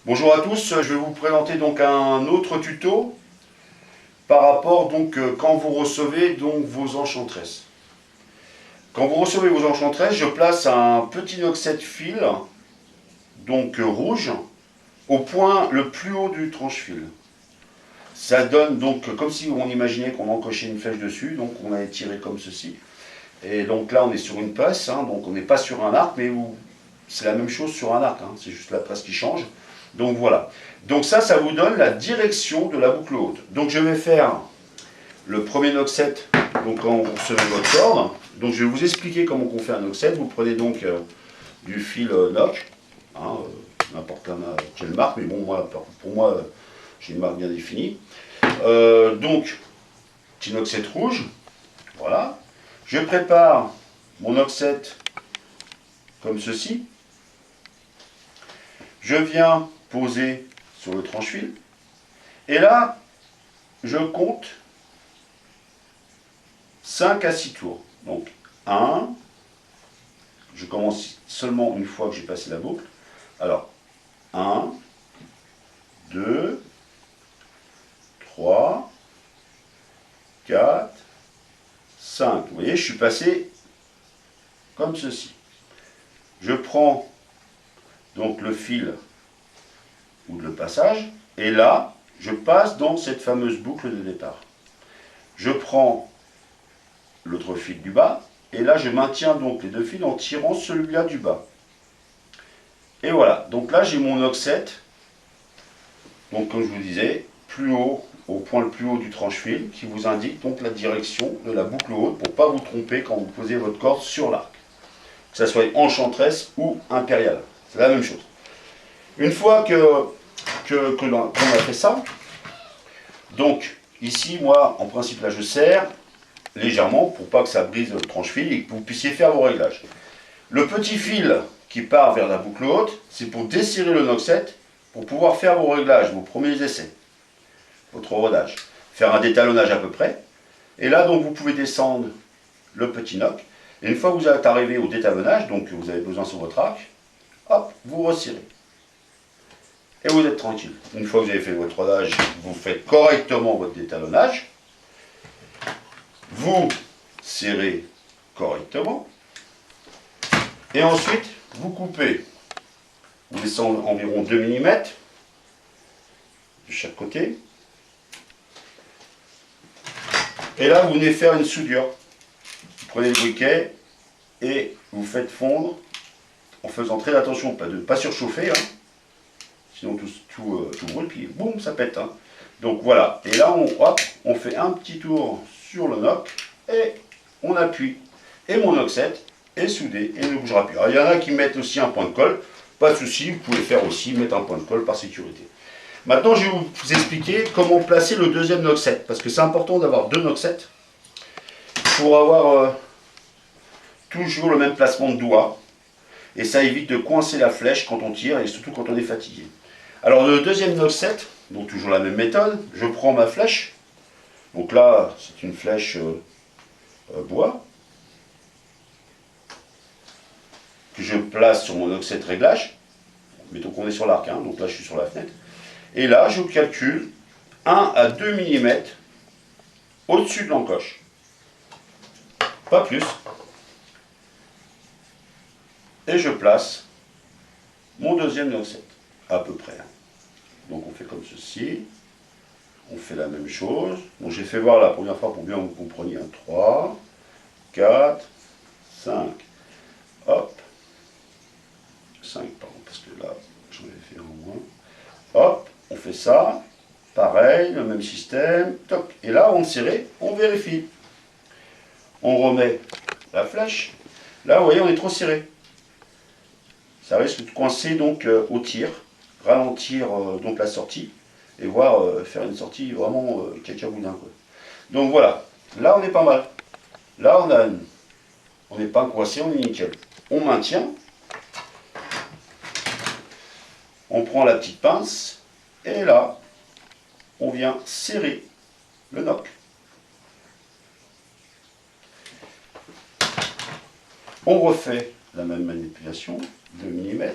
Bonjour à tous, je vais vous présenter donc un autre tuto par rapport donc quand vous recevez donc vos enchantresses. Quand vous recevez vos enchantresses, je place un petit noxette fil donc rouge au point le plus haut du tranche-fil. Ça donne donc comme si on imaginait qu'on encochait une flèche dessus, donc on allait tirer comme ceci. Et donc là on est sur une passe, donc on n'est pas sur un arc, mais c'est la même chose sur un arc, c'est juste la passe qui change. Donc voilà. Donc ça vous donne la direction de la boucle haute. Donc je vais faire le premier noxet, donc quand vous recevez votre corde. Donc je vais vous expliquer comment on fait un noxet. Vous prenez donc du fil noc, n'importe quelle marque, mais bon, pour moi, j'ai une marque bien définie. Donc, petit noxet rouge, voilà. Je prépare mon noxet comme ceci. Je viens poser sur le tranche-fil. Et là, je compte 5 à 6 tours. Donc 1, je commence seulement une fois que j'ai passé la boucle. Alors 1, 2, 3, 4, 5. Vous voyez, je suis passé comme ceci. Je prends donc le fil ou le passage, et là, je passe dans cette fameuse boucle de départ. Je prends l'autre fil du bas, et là, je maintiens donc les deux fils en tirant celui-là du bas. Et voilà, donc là, j'ai mon noxet, donc comme je vous disais, plus haut, au point le plus haut du tranche-fil, qui vous indique donc la direction de la boucle haute, pour ne pas vous tromper quand vous posez votre corde sur l'arc. Que ça soit enchantresse ou impériale, c'est la même chose. Une fois qu'on a fait ça, donc ici, moi, en principe, là, je serre légèrement pour pas que ça brise le tranche-fil et que vous puissiez faire vos réglages. Le petit fil qui part vers la boucle haute, c'est pour desserrer le noxet, pour pouvoir faire vos réglages, vos premiers essais, votre rodage. Faire un détalonnage à peu près. Et là, donc, vous pouvez descendre le petit noc. Et une fois que vous êtes arrivé au détalonnage, donc vous avez besoin sur votre arc, hop, vous resserrez. Et vous êtes tranquille. Une fois que vous avez fait votre rodage, vous faites correctement votre détalonnage. Vous serrez correctement. Et ensuite, vous coupez. Vous laissez environ 2 mm de chaque côté. Et là, vous venez faire une soudure. Vous prenez le briquet et vous faites fondre en faisant très attention de ne pas surchauffer. Sinon, tout brûle, puis boum, ça pète. Donc voilà. Et là, on fait un petit tour sur le noc et on appuie. Et mon noxet est soudé et ne bougera plus. Alors, il y en a qui mettent aussi un point de colle. Pas de souci, vous pouvez faire aussi, mettre un point de colle par sécurité. Maintenant, je vais vous expliquer comment placer le deuxième noxet. Parce que c'est important d'avoir deux noxets pour avoir toujours le même placement de doigts. Et ça évite de coincer la flèche quand on tire et surtout quand on est fatigué. Alors le deuxième noxet, donc toujours la même méthode, je prends ma flèche. Donc là, c'est une flèche bois que je place sur mon noxet de réglage. Mettons qu'on est sur l'arc, donc là je suis sur la fenêtre. Et là, je calcule 1 à 2 mm au-dessus de l'encoche. Pas plus. Et je place mon deuxième noxet, à peu près. Donc on fait comme ceci. On fait la même chose. Donc j'ai fait voir la première fois pour bien que vous compreniez. 3, 4, 5. Hop. 5, pardon, parce que là, j'en ai fait un moins. Hop, on fait ça. Pareil, le même système. Toc. Et là, on serré, on vérifie. On remet la flèche. Là, vous voyez, on est trop serré. Ça risque de coincer donc au tir, ralentir donc la sortie et voir faire une sortie vraiment cacaboudin. Donc voilà, là on est pas mal. Là on n'est pas coincé, on est nickel. On maintient, on prend la petite pince et là on vient serrer le noc. On refait la même manipulation, 2 mm.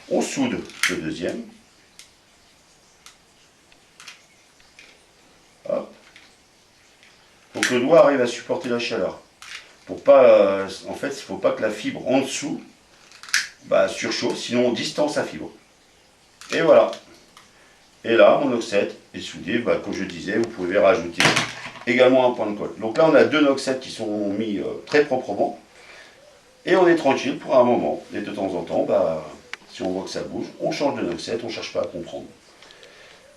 On soude le deuxième. Hop. Donc le doigt arrive à supporter la chaleur. Pour pas, en fait, il ne faut pas que la fibre en dessous surchauffe, sinon on distance la fibre. Et voilà. Et là, mon noxette est soudé. Comme je disais, vous pouvez rajouter également un point de colle. Donc là, on a deux noxettes qui sont mis très proprement. Et on est tranquille pour un moment. Et de temps en temps, si on voit que ça bouge, on change de noxette, on ne cherche pas à comprendre.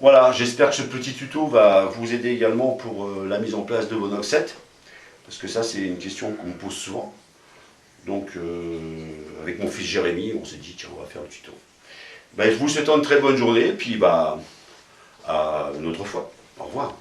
Voilà, j'espère que ce petit tuto va vous aider également pour la mise en place de vos noxettes. Parce que ça, c'est une question qu'on me pose souvent. Donc, avec mon fils Jérémy, on s'est dit, tiens, on va faire le tuto. Je vous souhaite une très bonne journée, et puis à une autre fois. Au revoir.